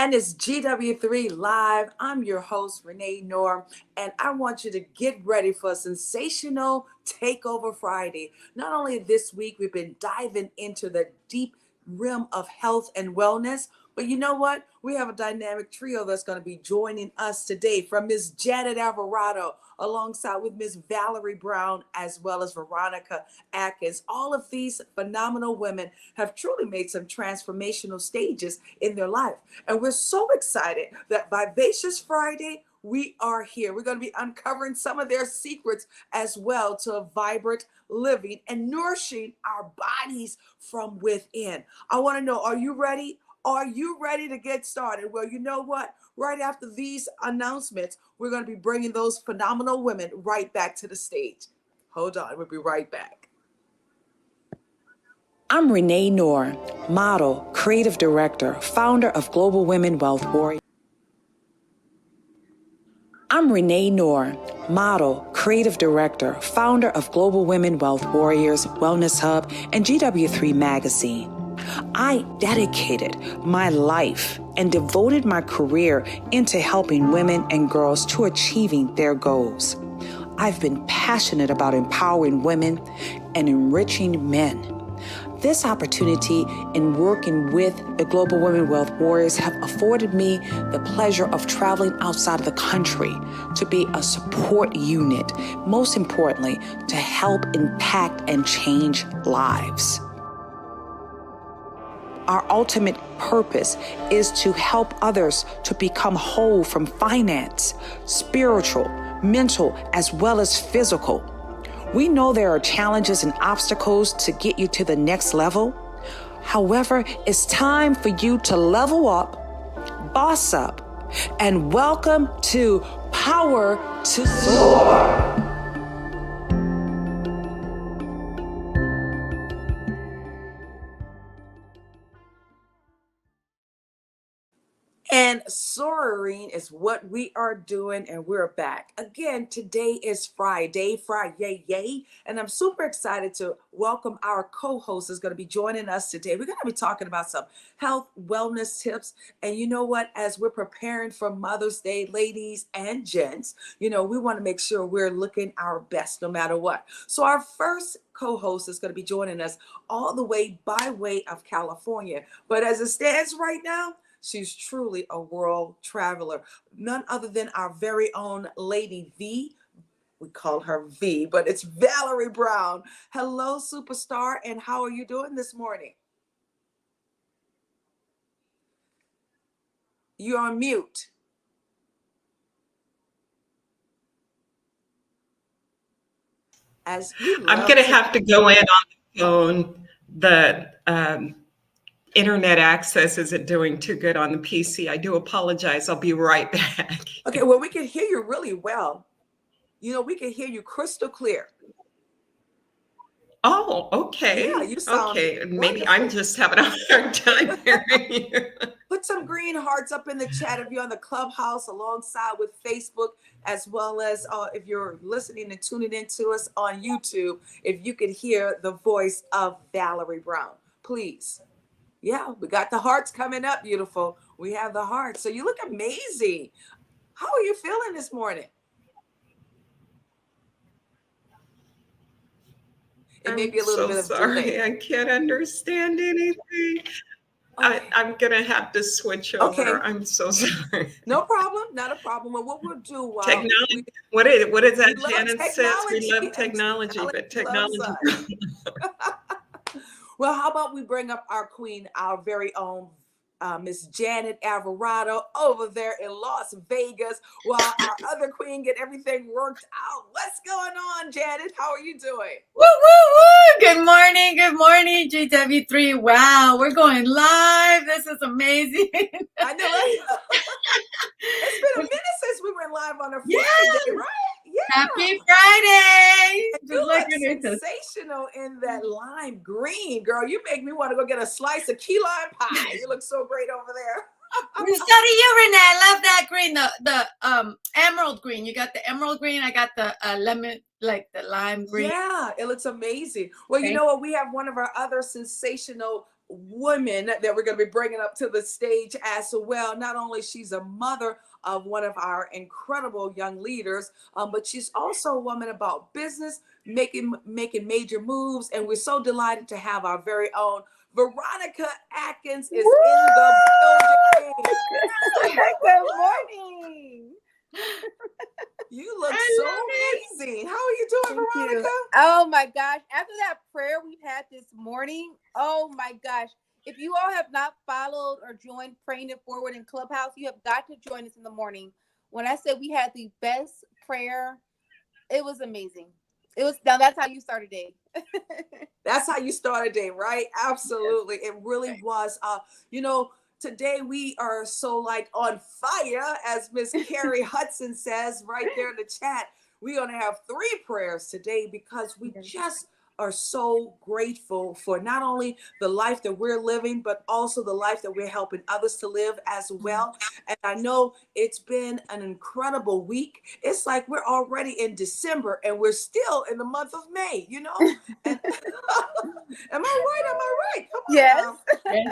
And it's GW3 Live. I'm your host, Renee Knorr, and I want you to get ready for a sensational Takeover Friday. Not only this week, we've been diving into the deep realm of health and wellness, but you know what? We have a dynamic trio that's going to be joining us today, from Miss Janet Alvarado, alongside with Miss Valerie Brown, as well as Veronica Atkins. All of these phenomenal women have truly made some transformational stages in their life. And we're so excited that Vivacious Friday, we are here. We're going to be uncovering some of their secrets as well to a vibrant living and nourishing our bodies from within. I want to know, are you ready? Are you ready to get started? Well, you know what? Right after these announcements, we're going to be bringing those phenomenal women right back to the stage. Hold on, we'll be right back. I'm Renee Knorr, model, creative director, founder of Global Women Wealth Warriors. I'm Renee Knorr, model, creative director, founder of Global Women Wealth Warriors, Wellness Hub, and GW3 Magazine. I dedicated my life and devoted my career into helping women and girls to achieving their goals. I've been passionate about empowering women and enriching men. This opportunity in working with the Global Women Wealth Warriors have afforded me the pleasure of traveling outside of the country to be a support unit, most importantly, to help impact and change lives. Our ultimate purpose is to help others to become whole from finance, spiritual, mental, as well as physical. We know there are challenges and obstacles to get you to the next level. However, it's time for you to level up, boss up, and welcome to Power to Soar. And soaring is what we are doing, and we're back. Again, today is Friday, yay. And I'm super excited to welcome our co-host who's going to be joining us today. We're going to be talking about some health, wellness tips. And you know what? As we're preparing for Mother's Day, ladies and gents, we want to make sure we're looking our best no matter what. So our first co-host is going to be joining us all the way by way of California. But as it stands right now, she's truly a world traveler, none other than our very own Lady V. We call her V, but it's Valerie Brown. Hello, superstar, and how are you doing this morning? You're on mute. I'm going to have to go in on the phone. The internet access isn't doing too good on the PC. I do apologize. I'll be right back. Okay, well, we can hear you really well. We can hear you crystal clear. Oh, okay. Yeah, you sound Maybe wonderful. I'm just having a hard time hearing you. Put some green hearts up in the chat if you're on the Clubhouse, alongside with Facebook, as well as if you're listening and tuning into us on YouTube, if you could hear the voice of Valerie Brown, please. Yeah, we got the hearts coming up, beautiful. We have the hearts. So you look amazing. How are you feeling this morning? It may be a little bit of delay. I can't understand anything. Okay. I'm going to have to switch over. Okay. I'm so sorry. No problem. Not a problem. Well, what we'll do... technology. What is that? Janet says we love technology, but technology... Well, how about we bring up our queen, our very own Miss Janet Alvarado over there in Las Vegas, while our other queen get everything worked out. What's going on, Janet? How are you doing? Woo, woo, woo! Good morning, GW3. Wow, we're going live. This is amazing. I know, right? It's been a minute since we went live on a Friday, right? Yeah. Happy Friday! You look sensational in that lime green, girl. You make me want to go get a slice of key lime pie. You look so great over there. So do you, Renee. I love that green, the emerald green. You got the emerald green. I got the lemon, like the lime green. Yeah, it looks amazing. Well, you know what? We have one of our other sensational women that we're going to be bringing up to the stage as well. Not only she's a mother of one of our incredible young leaders, but she's also a woman about business, making major moves. And we're so delighted to have our very own Veronica Atkins is Woo! in the building. Good morning. You look so amazing. How are you doing, Thank Veronica? you. Oh my gosh. After that prayer we've had this morning, oh my gosh. If you all have not followed or joined Praying It Forward in Clubhouse, you have got to join us in the morning. When I said we had the best prayer, it was amazing. Now that's how you start a day. That's how you start a day, right? Absolutely. It really was. Today we are so like on fire, as Miss Carrie Hudson says right there in the chat. We're going to have 3 prayers today because we just are so grateful for not only the life that we're living, but also the life that we're helping others to live as well. And I know it's been an incredible week. It's like we're already in December and we're still in the month of May, And am I right? Am I right? Come on Yes. now.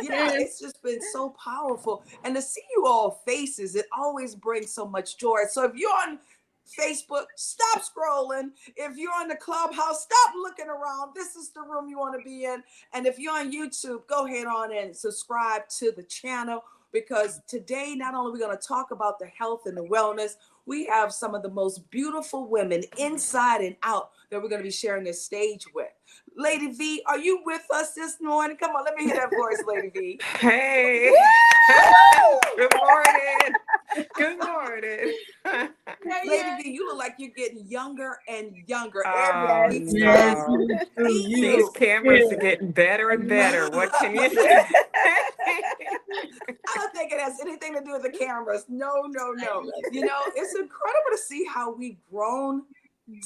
Yeah, it's just been so powerful. And to see you all faces, it always brings so much joy. So if you're on Facebook, stop scrolling. If you're on the Clubhouse, stop looking around. This is the room you want to be in. And if you're on YouTube, go ahead on and subscribe to the channel, because today not only are we going to talk about the health and the wellness, we have some of the most beautiful women inside and out that we're going to be sharing this stage with. Lady V, are you with us this morning? Come on, let me hear that voice, Lady V. Hey. Good morning. Good morning. Lady V, you look like you're getting younger and younger Oh, every week. no. See These you. cameras are getting better and better. What can you say? I don't think it has anything to do with the cameras. No. It's incredible to see how we've grown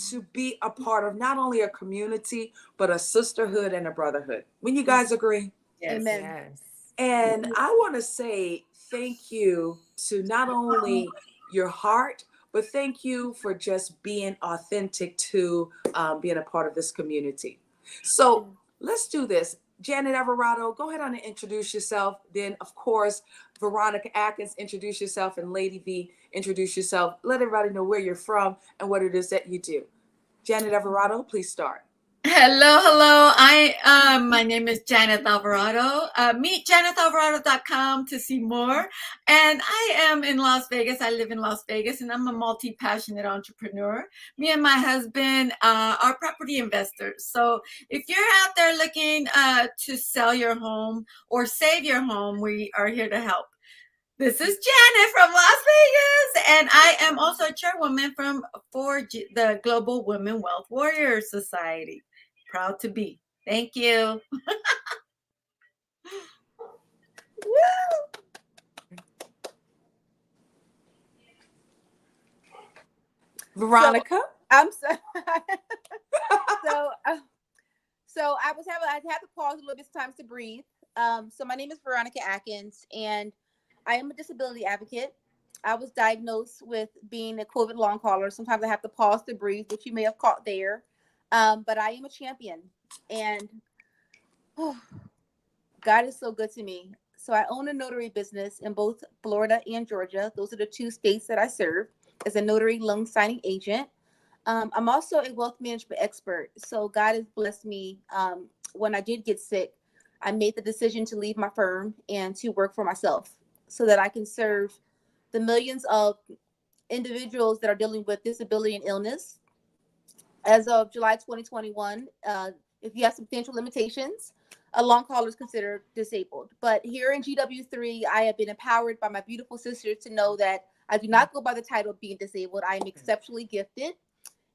to be a part of not only a community, but a sisterhood and a brotherhood. When you guys agree? Yes. Amen. Yes. And I want to say thank you to not only your heart, but thank you for just being authentic to being a part of this community. So let's do this. Janet Alvarado, go ahead on and introduce yourself. Then, of course, Veronica Atkins, introduce yourself. And Lady V, introduce yourself. Let everybody know where you're from and what it is that you do. Janet Alvarado, please start. Hello. My name is Janet Alvarado. Meet JanetAlvarado.com to see more. And I am in Las Vegas. I live in Las Vegas, and I'm a multi-passionate entrepreneur. Me and my husband are property investors. So if you're out there looking to sell your home or save your home, we are here to help. This is Janet from Las Vegas, and I am also a chairwoman for the Global Women Wealth Warriors Society. Proud to be. Thank you. Veronica? I'm sorry. So I had to pause a little bit sometimes to breathe. So my name is Veronica Atkins, and I am a disability advocate. I was diagnosed with being a COVID long hauler. Sometimes I have to pause to breathe, which you may have caught there. But I am a champion, and God is so good to me. So I own a notary business in both Florida and Georgia. Those are the 2 states that I serve as a notary loan signing agent. I'm also a wealth management expert. So God has blessed me. When I did get sick, I made the decision to leave my firm and to work for myself so that I can serve the millions of individuals that are dealing with disability and illness. As of July 2021, if you have substantial limitations, a long hauler is considered disabled. But here in GW3, I have been empowered by my beautiful sisters to know that I do not go by the title of being disabled. I am exceptionally gifted.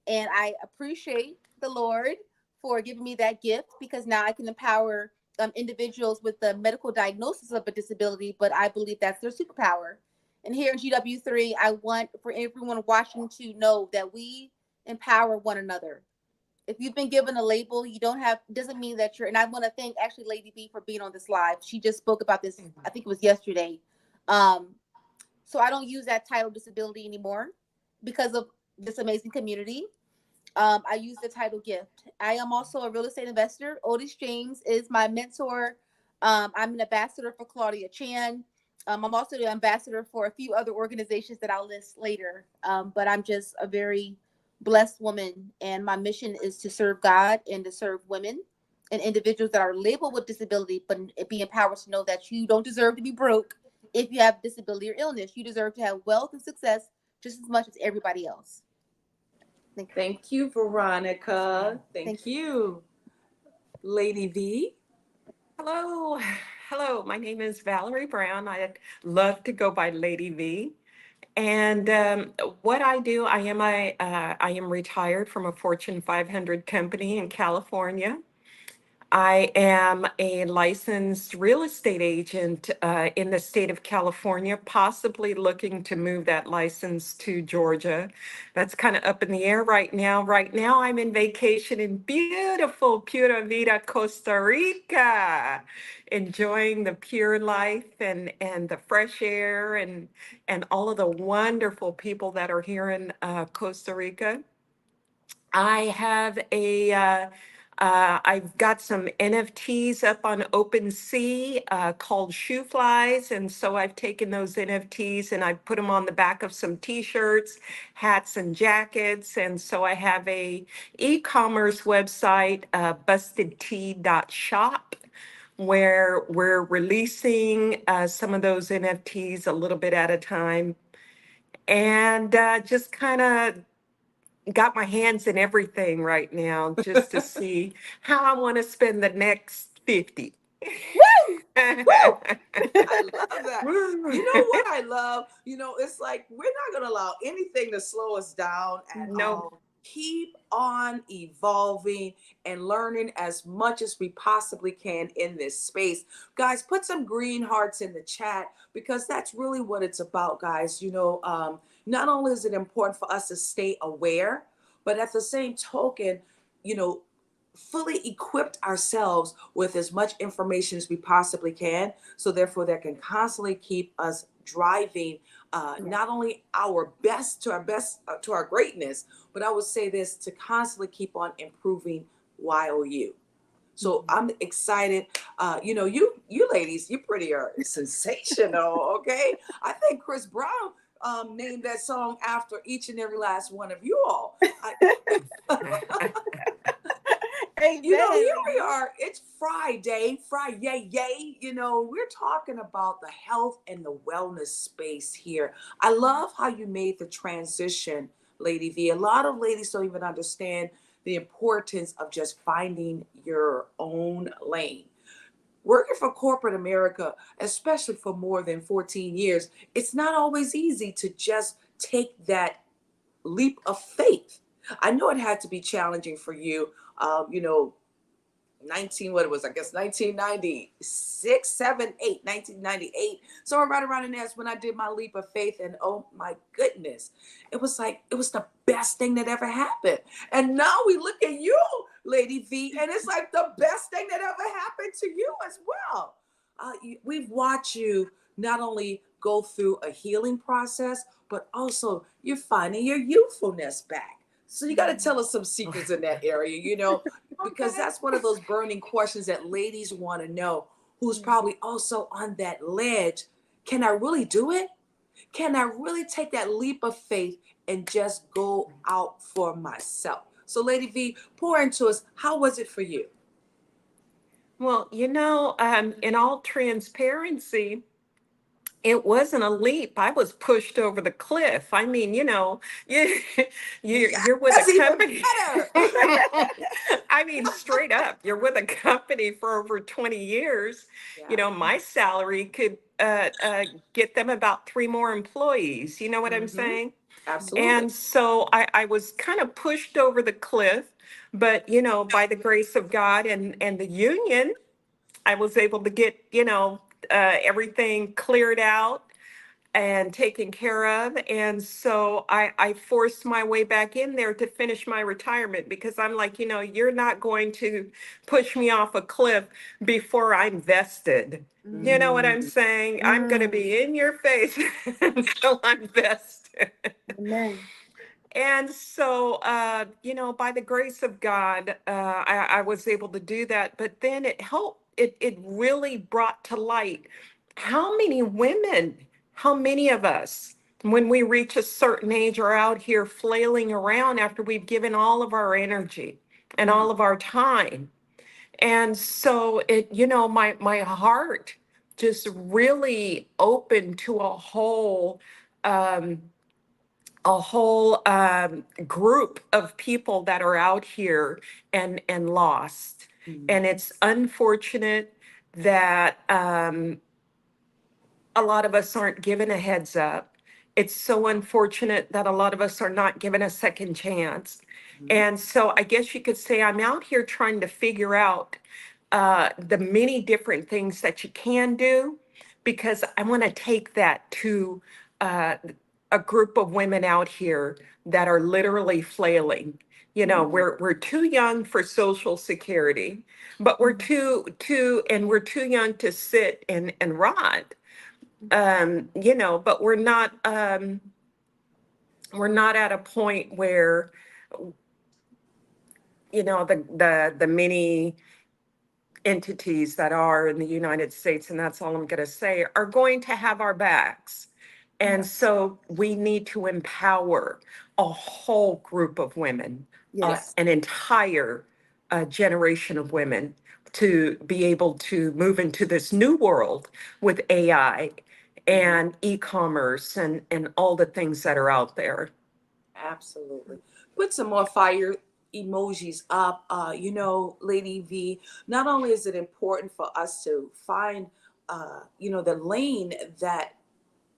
And I appreciate the Lord for giving me that gift, because now I can empower individuals with the medical diagnosis of a disability, but I believe that's their superpower. And here in GW3, I want for everyone watching to know that we empower one another. If you've been given a label, doesn't mean that you're, and I want to thank actually Lady B for being on this live. She just spoke about this, I think it was yesterday. So I don't use that title disability anymore because of this amazing community. I use the title gift. I am also a real estate investor. Otis James is my mentor I'm an ambassador for Claudia Chan. I'm also the ambassador for a few other organizations that I'll list later. But I'm just a very blessed woman, and my mission is to serve God and to serve women and individuals that are labeled with disability, but be empowered to know that you don't deserve to be broke if you have disability or illness. You deserve to have wealth and success just as much as everybody else. Thank you, Veronica. Thank Thank you. Lady V. Hello. Hello. My name is Valerie Brown. I love to go by Lady V. And what I do, I am retired from a Fortune 500 company in California. I am a licensed real estate agent in the state of California, possibly looking to move that license to Georgia. That's kind of up in the air right now. Right now, I'm in vacation in beautiful Pura Vida, Costa Rica, enjoying the pure life and the fresh air and all of the wonderful people that are here in Costa Rica. I have I've got some NFTs up on OpenSea called Shoe Flies. And so I've taken those NFTs and I put them on the back of some t-shirts, hats and jackets. And so I have a e-commerce website, bustedtea.shop, where we're releasing some of those NFTs a little bit at a time. And just kind of got my hands in everything right now just to see how I want to spend the next 50. Woo! Woo! I love that. You know what I love? It's like we're not going to allow anything to slow us down at No. all. Keep on evolving and learning as much as we possibly can in this space. Guys, put some green hearts in the chat because that's really what it's about, guys. Not only is it important for us to stay aware, but at the same token, fully equipped ourselves with as much information as we possibly can. So therefore that can constantly keep us driving not only our best, to our greatness, but I would say this, to constantly keep on improving while you. So I'm excited. You ladies, you pretty are sensational. Okay. I think Chris Brown named that song after each and every last one of you all. Here we are. It's Friday. Yay. We're talking about the health and the wellness space here. I love how you made the transition, Lady V. A lot of ladies don't even understand the importance of just finding your own lane. Working for corporate America, especially for more than 14 years, it's not always easy to just take that leap of faith. I know it had to be challenging for you. 1996, 7, 8, 1998. Somewhere right around in there is when I did my leap of faith. And oh my goodness, it was the best thing that ever happened. And now we look at you, Lady V, and it's like the best thing that ever happened to you as well. We've watched you not only go through a healing process, but also you're finding your youthfulness back. So you got to tell us some secrets in that area, because that's one of those burning questions that ladies want to know, who's probably also on that ledge. Can I really do it? Can I really take that leap of faith and just go out for myself? So Lady V, pour into us. How was it for you? Well, in all transparency, it wasn't a leap. I was pushed over the cliff. I mean, you're with That's a company. Even better. I mean, straight up, you're with a company for over 20 years. Yeah. My salary could get them about 3 more employees. You know what I'm saying? Absolutely. And so I was kind of pushed over the cliff, but by the grace of God and the union, I was able to get everything cleared out and taken care of. And so I forced my way back in there to finish my retirement because I'm like, you're not going to push me off a cliff before I'm vested. You know what I'm saying? I'm going to be in your face until I'm vested. Amen. And so, by the grace of God, I was able to do that. But then it helped, it really brought to light how many women, how many of us, when we reach a certain age, are out here flailing around after we've given all of our energy and all of our time. And so my heart just really opened to um, a whole group of people that are out here and lost. And it's unfortunate that a lot of us aren't given a heads up. It's so unfortunate that a lot of us are not given a second chance. And so I guess you could say I'm out here trying to figure out the many different things that you can do, because I want to take that to uh, a group of women out here that are literally flailing. We're too young for Social Security, but we're too young to sit and rot. But we're not at a point where the many entities that are in the United States, and that's all I'm going to say, are going to have our backs. And so we need to empower a whole group of women, Yes. an entire generation of women, to be able to move into this new world with AI and e-commerce and all the things that are out there. Absolutely. Put some more fire emojis up. Lady V, not only is it important for us to find, the lane that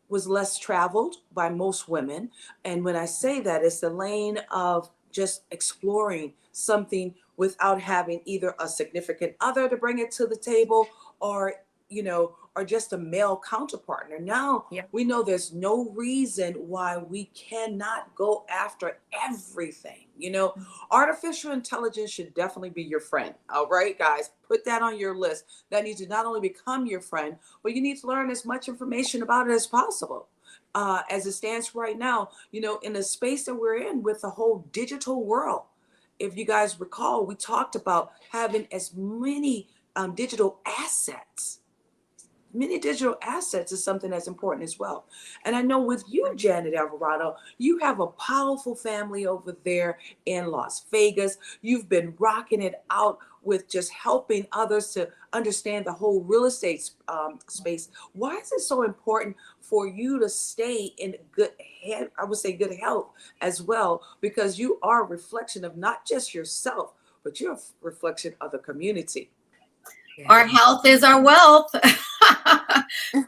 was less traveled by most women. And when I say that, it's the lane of just exploring something without having either a significant other to bring it to the table, or, or just a male counterpartner. Now Yeah. we know there's no reason why we cannot go after everything. Artificial intelligence should definitely be your friend. All right, guys, put that on your list. That needs to not only become your friend, but you need to learn as much information about it as possible. As it stands right now, in the space that we're in with the whole digital world. If you guys recall, we talked about having as many digital assets. Many digital assets is something that's important as well. And I know with you, Janet Alvarado, you have a powerful family over there in Las Vegas. You've been rocking it out with just helping others to understand the whole real estate space. Why is it so important for you to stay in good health? I would say good health as well, because you are a reflection of not just yourself, but you're a reflection of the community. Our health is our wealth.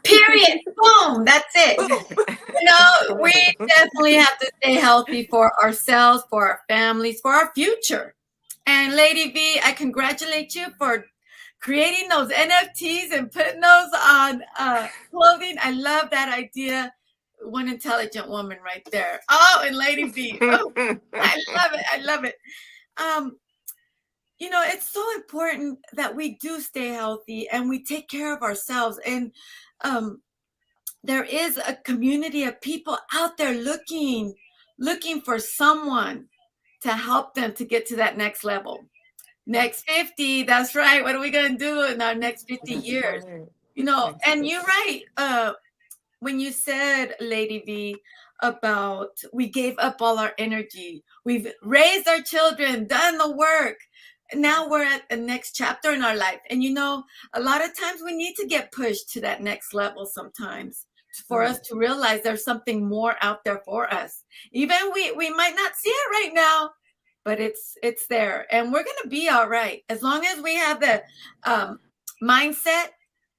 Period. Boom. That's it. We definitely have to stay healthy for ourselves, for our families, for our future. And Lady V, I congratulate you for creating those NFTs and putting those on clothing. I love that idea. One intelligent woman right there. Oh, and Lady V. Oh, I love it. I love it. It's so important that we do stay healthy and we take care of ourselves. And there is a community of people out there looking for someone to help them to get to that next level. Next 50, that's right. What are we going to do in our next 50 years? And you're right. When you said, Lady V, about we gave up all our energy, we've raised our children, done the work. Now we're at the next chapter in our life. And a lot of times we need to get pushed to that next level sometimes for us to realize there's something more out there for us. Even we might not see it right now, but it's there. And we're going to be all right. As long as we have the mindset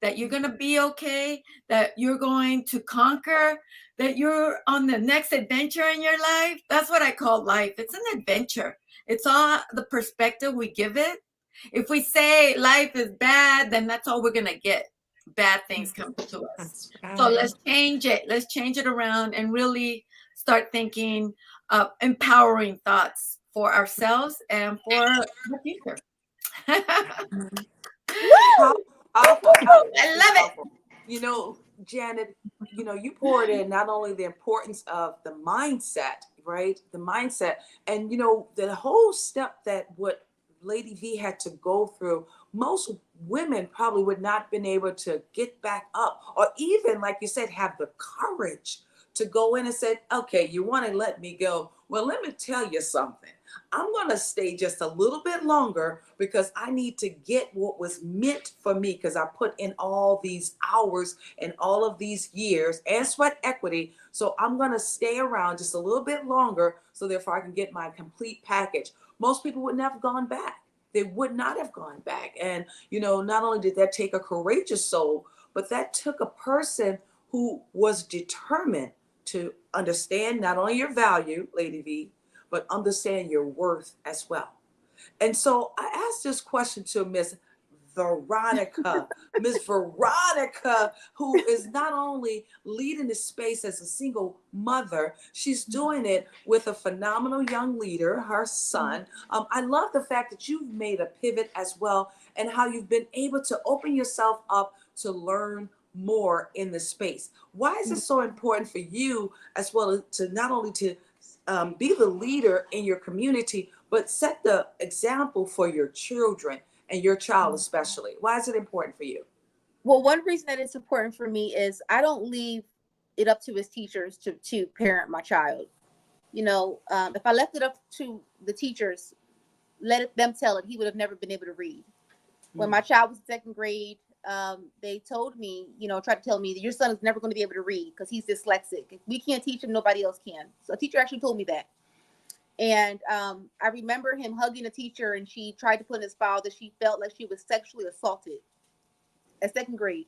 that you're going to be okay, that you're going to conquer, that you're on the next adventure in your life. That's what I call life. It's an adventure. It's all the perspective we give it. If we say life is bad, then that's all we're going to get. Bad things come to us. So let's change it. Let's change it around and really start thinking of empowering thoughts for ourselves and for the future. I love it. Janet, you poured in not only the importance of the mindset right? The mindset. And, the whole step that what Lady V had to go through, most women probably would not have been able to get back up, or even, like you said, have the courage to go in and say, okay, you want to let me go. Well, let me tell you something. I'm going to stay just a little bit longer because I need to get what was meant for me, because I put in all these hours and all of these years and sweat equity. So I'm going to stay around just a little bit longer so therefore I can get my complete package. Most people would not have gone back. They would not have gone back. And, not only did that take a courageous soul, but that took a person who was determined to understand not only your value, Lady V, but understand your worth as well. And so I asked this question to Miss Veronica. Miss Veronica, who is not only leading the space as a single mother, she's doing it with a phenomenal young leader, her son. I love the fact that you've made a pivot as well, and how you've been able to open yourself up to learn more in the space. Why is it so important for you as well as to not only to be the leader in your community, but set the example for your children and your child especially? Why is it important for you? Well, one reason that it's important for me is I don't leave it up to his teachers to parent my child. If I left it up to the teachers, them tell it, he would have never been able to read. When my child was in second grade, they told me, tried to tell me that your son is never going to be able to read because he's dyslexic. If we can't teach him, nobody else can. So a teacher actually told me that. And I remember him hugging a teacher, and she tried to put in his file that she felt like she was sexually assaulted at second grade.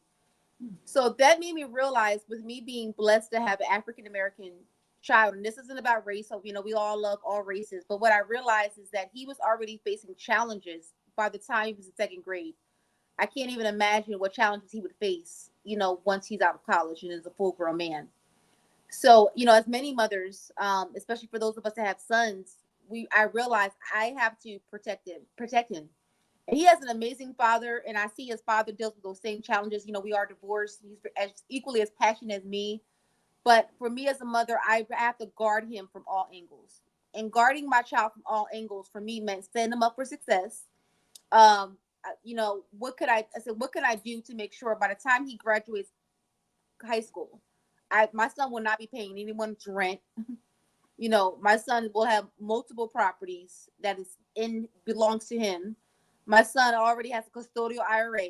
So that made me realize, with me being blessed to have an African-American child, and this isn't about race, so, we all love all races, but what I realized is that he was already facing challenges by the time he was in second grade. I can't even imagine what challenges he would face, once he's out of college and is a full-grown man. So, as many mothers, especially for those of us that have sons, I realize I have to protect him. And he has an amazing father, and I see his father deals with those same challenges. We are divorced. He's equally as passionate as me. But for me as a mother, I have to guard him from all angles. And guarding my child from all angles for me meant setting him up for success. What could I do to make sure by the time he graduates high school, my son will not be paying anyone's rent. My son will have multiple properties that belongs to him. My son already has a custodial IRA.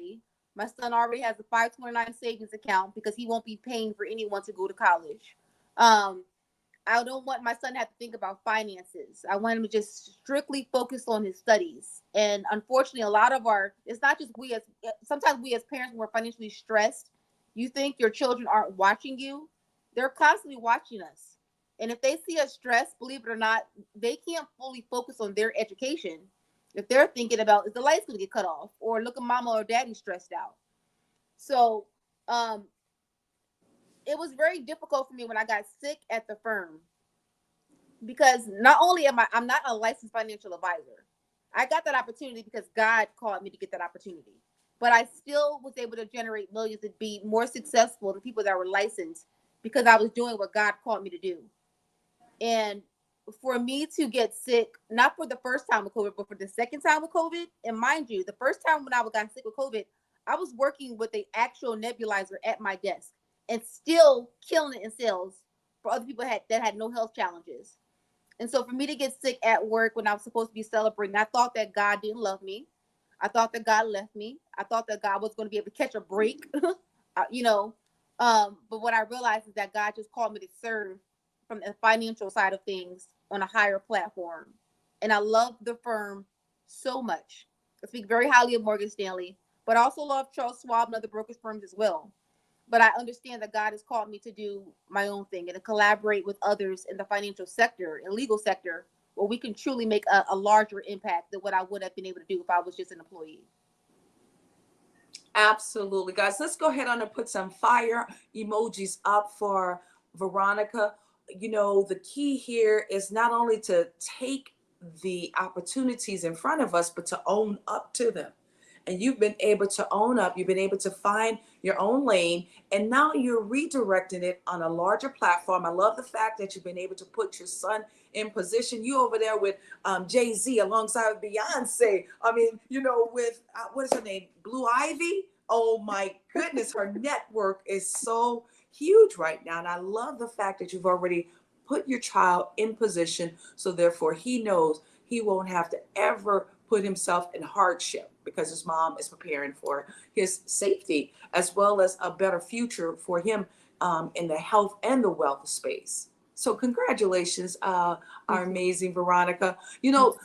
My son already has a 529 savings account because he won't be paying for anyone to go to college. I don't want my son to have to think about finances. I want him to just strictly focus on his studies. And unfortunately, it's not just sometimes we as parents, when we're financially stressed, you think your children aren't watching you. They're constantly watching us. And if they see us stressed, believe it or not, they can't fully focus on their education if they're thinking about, is the lights going to get cut off, or look at mama or daddy stressed out. So it was very difficult for me when I got sick at the firm, because not only I'm not a licensed financial advisor. I got that opportunity because God called me to get that opportunity. But I still was able to generate millions and be more successful than people that were licensed because I was doing what God called me to do. And for me to get sick, not for the first time with COVID, but for the second time with COVID, and mind you, the first time when I got sick with COVID, I was working with the actual nebulizer at my desk and still killing it in sales for other people that had no health challenges. And so for me to get sick at work when I was supposed to be celebrating, I thought that God didn't love me. I thought that God left me. I thought that God was going to be able to catch a break, but what I realized is that God just called me to serve from the financial side of things on a higher platform. And I love the firm so much. I speak very highly of Morgan Stanley, but I also love Charles Schwab and other brokerage firms as well. But I understand that God has called me to do my own thing and to collaborate with others in the financial sector and legal sector, where we can truly make a larger impact than what I would have been able to do if I was just an employee. Absolutely, guys. Let's go ahead on and put some fire emojis up for Veronica. The key here is not only to take the opportunities in front of us, but to own up to them. and you've been able to own up. You've been able to find your own lane, and now you're redirecting it on a larger platform. I love the fact that you've been able to put your son in position. You over there with Jay-Z alongside with Beyonce. I mean, with what is her name? Blue Ivy. Oh my goodness, her network is so huge right now. And I love the fact that you've already put your child in position, so therefore he knows he won't have to ever put himself in hardship because his mom is preparing for his safety as well as a better future for him in the health and the wealth space. So congratulations, our amazing Veronica.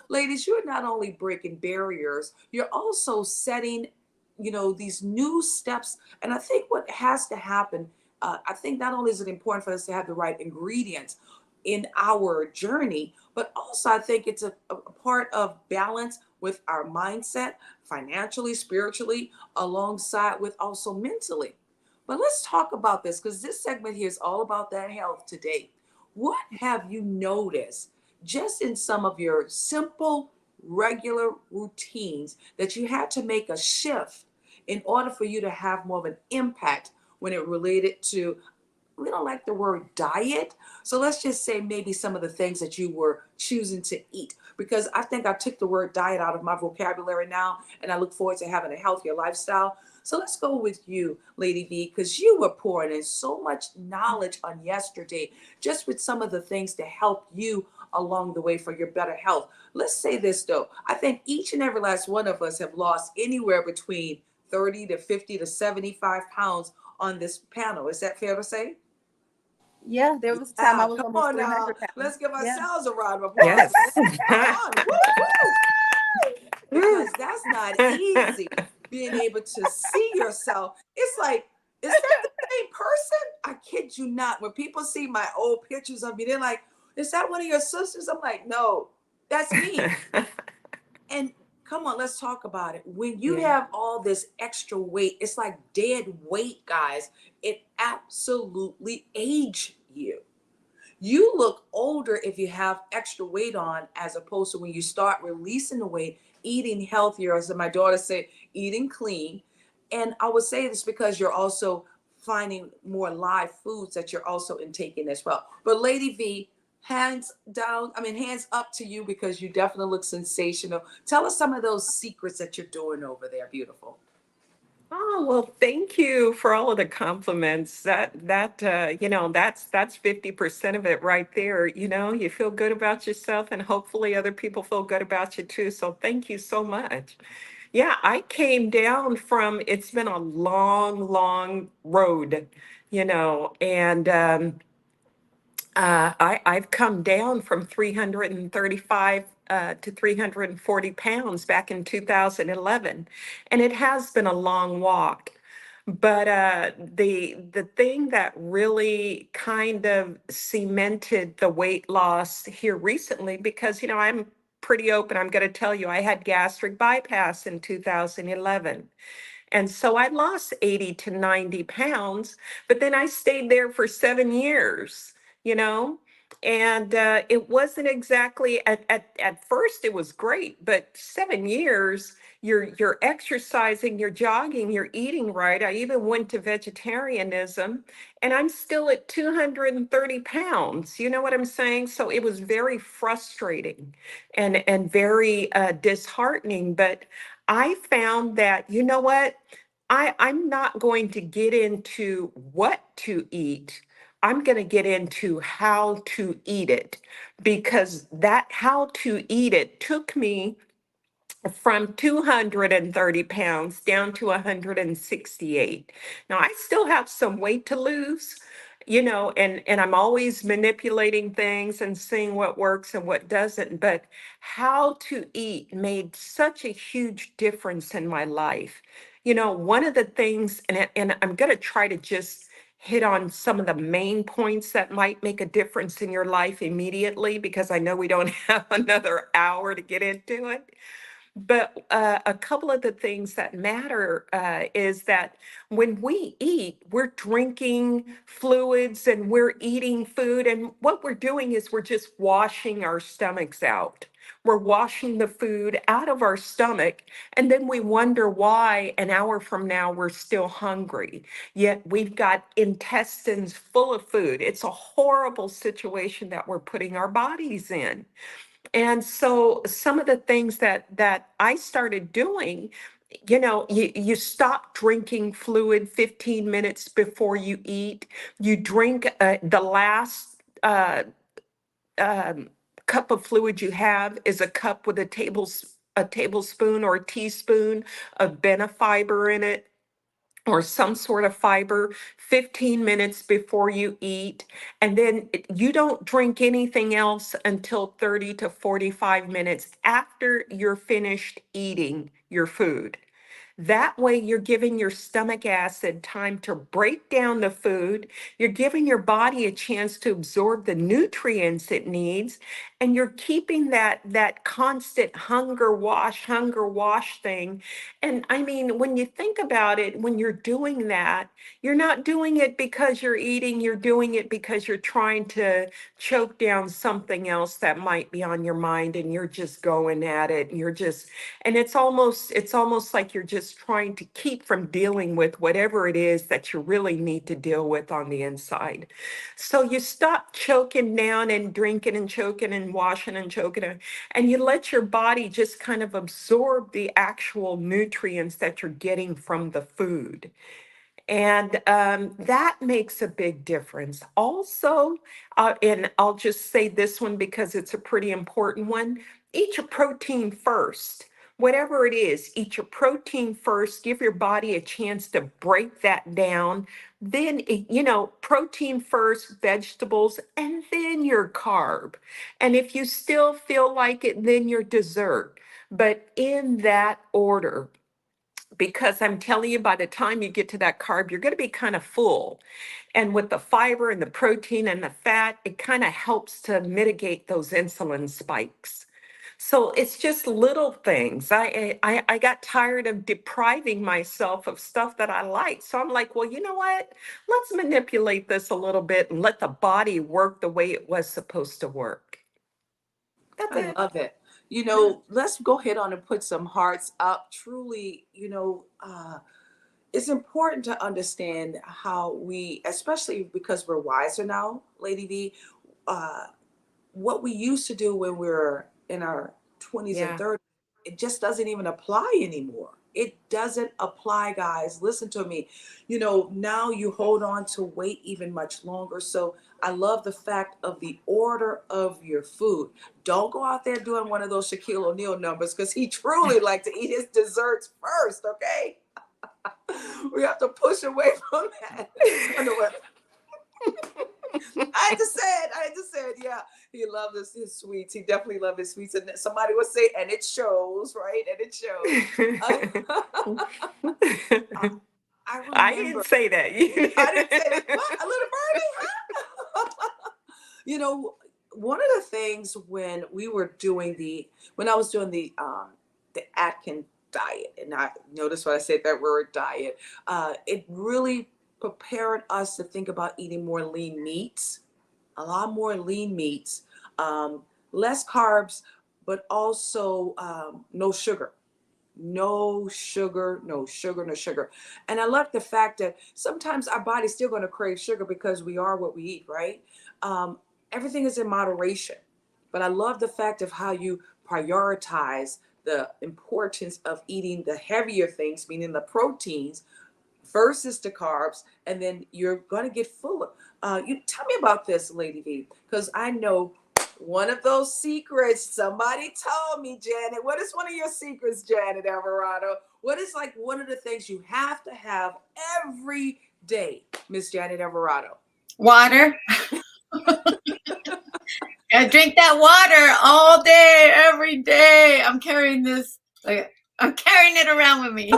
Ladies, you're not only breaking barriers, you're also setting, these new steps. And I think what has to happen, I think not only is it important for us to have the right ingredients in our journey, but also I think it's a part of balance with our mindset, financially, spiritually, alongside with also mentally. But let's talk about this because this segment here is all about that health today. What have you noticed just in some of your simple, regular routines that you had to make a shift in order for you to have more of an impact when it related to, we don't like the word diet. So let's just say maybe some of the things that you were choosing to eat, because I think I took the word diet out of my vocabulary now, and I look forward to having a healthier lifestyle. So let's go with you, Lady V, because you were pouring in so much knowledge on yesterday, just with some of the things to help you along the way for your better health. Let's say this though, I think each and every last one of us have lost anywhere between 30 to 50 to 75 pounds on this panel. Is that fair to say? Yeah, there was a time I was Come almost on now. 300 pounds. Let's give Yeah. ourselves a round of applause. Yes. Come on. Woo, woo. Because that's not easy, being able to see yourself. It's like, is that the same person? I kid you not. When people see my old pictures of me, they're like, is that one of your sisters? I'm like, no, that's me. And come on, let's talk about it. When you Yeah. have all this extra weight, it's like dead weight, guys. It absolutely age you. You look older if you have extra weight on, as opposed to when you start releasing the weight, eating healthier, as my daughter said, eating clean. And I would say this because you're also finding more live foods that you're also intaking as well. But Lady V, hands down, hands up to you, because you definitely look sensational. Tell us some of those secrets that you're doing over there. Beautiful. Oh, well, thank you for all of the compliments. That's 50% of it right there. You feel good about yourself and hopefully other people feel good about you too. So thank you so much. Yeah, I came down from, it's been a long, long road, and I've come down from 335 to 340 pounds back in 2011, and it has been a long walk. But the thing that really kind of cemented the weight loss here recently, because I'm pretty open, I'm going to tell you, I had gastric bypass in 2011. And so I lost 80 to 90 pounds, but then I stayed there for 7 years, you know? And it wasn't exactly at first it was great, but 7 years, you're exercising, you're jogging, you're eating right. I even went to vegetarianism and I'm still at 230 pounds. You know what I'm saying? So it was very frustrating and very disheartening. But I found that, you know what? I'm not going to get into what to eat. I'm going to get into how to eat it, because that how to eat it took me from 230 pounds down to 168. Now, I still have some weight to lose, and I'm always manipulating things and seeing what works and what doesn't. But how to eat made such a huge difference in my life. One of the things, and I'm going to try to just hit on some of the main points that might make a difference in your life immediately, because I know we don't have another hour to get into it. But a couple of the things that matter is that when we eat, we're drinking fluids and we're eating food. And what we're doing is we're just washing our stomachs out. We're washing the food out of our stomach, and then we wonder why an hour from now we're still hungry. Yet we've got intestines full of food. It's a horrible situation that we're putting our bodies in. And so some of the things that I started doing, you stop drinking fluid 15 minutes before you eat. You drink the last um, cup of fluid you have is a cup with a tablespoon or a teaspoon of benefiber in it, or some sort of fiber, 15 minutes before you eat. And then you don't drink anything else until 30 to 45 minutes after you're finished eating your food. That way, you're giving your stomach acid time to break down the food. You're giving your body a chance to absorb the nutrients it needs, and you're keeping that constant hunger wash thing. And I mean, when you think about it, when you're doing that, you're not doing it because you're eating. You're doing it because you're trying to choke down something else that might be on your mind, and you're just going at it. And it's almost like you're just trying to keep from dealing with whatever it is that you really need to deal with on the inside. So you stop choking down and drinking and choking and washing and choking, and you let your body just kind of absorb the actual nutrients that you're getting from the food. And that makes a big difference. Also, and I'll just say this one because it's a pretty important one, eat your protein first. Whatever it is, eat your protein first. Give your body a chance to break that down. Then, protein first, vegetables, and then your carb. And if you still feel like it, then your dessert. But in that order, because I'm telling you, by the time you get to that carb, you're going to be kind of full. And with the fiber and the protein and the fat, it kind of helps to mitigate those insulin spikes. So it's just little things. I got tired of depriving myself of stuff that I like. So I'm like, well, you know what? Let's manipulate this a little bit and let the body work the way it was supposed to work. That's I it. love it. Yeah. Let's go ahead on and put some hearts up. Truly, it's important to understand how we, especially because we're wiser now, Lady V, uh, what we used to do when we were in our 20s and Yeah. 30s, it just doesn't even apply anymore. It doesn't apply, guys. Listen to me. Now you hold on to weight even much longer. So I love the fact of the order of your food. Don't go out there doing one of those Shaquille O'Neal numbers because he truly likes to eat his desserts first, okay? We have to push away from that. I know what. I had to say it. Yeah, he loved his sweets. He definitely loved his sweets. And somebody would say, and it shows, right? And it shows. I I didn't remember. say that. I didn't say that. What? A little birdie? Huh? you know, One of the things when I was doing the Atkins diet, and I notice when I said that word diet, it really prepared us to think about eating more lean meats, a lot more lean meats, um, less carbs, but also no sugar. No sugar, no sugar, no sugar. And I love the fact that sometimes our body's still going to crave sugar because we are what we eat, right? Um, Everything is in moderation. But I love the fact of how you prioritize the importance of eating the heavier things, meaning the proteins, versus the carbs, and then you're going to get fuller. You tell me about this, Lady V, because I know one of those secrets. Somebody told me, Janet. What is one of your secrets, Janet Alvarado? What is like one of the things you have to have every day, Miss Janet Alvarado? Water. I drink that water all day, every day. I'm carrying this. I'm carrying it around with me.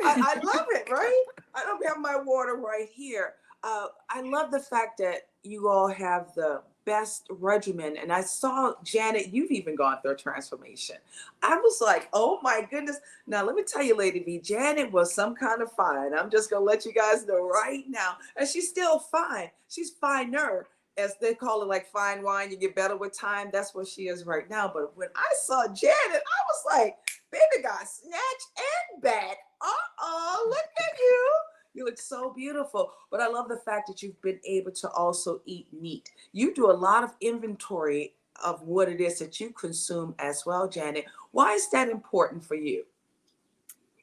I love it, right? I don't have my water right here. I love the fact that you all have the best regimen. And I saw, Janet, you've even gone through a transformation. I was like, oh my goodness. Now, let me tell you, Lady V, Janet was some kind of fine. I'm just going to let you guys know right now. And she's still fine. She's finer as they call it, like fine wine, you get better with time. That's what she is right now. But when I saw Janet, I was like, baby got snatched and back. Look at you. You look so beautiful. But I love the fact that you've been able to also eat meat. You do a lot of inventory of what it is that you consume as well, Janet. Why is that important for you?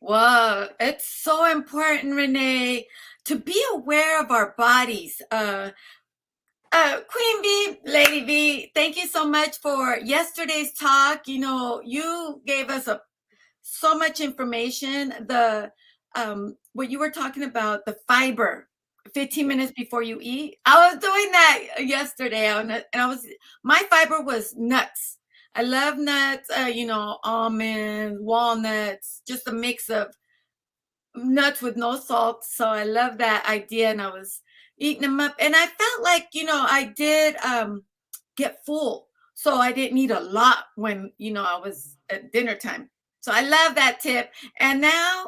Well, it's so important, Renee, to be aware of our bodies. Queen V, Lady V, thank you so much for yesterday's talk. You know, you gave us so much information. What you were talking about, the fiber, 15 minutes before you eat. I was doing that yesterday, and my fiber was nuts. I love nuts, almonds, walnuts, just a mix of nuts with no salt. So I love that idea, and I was eating them up, and I felt like, I did get full, so I didn't eat a lot when I was at dinner time. So I love that tip. And now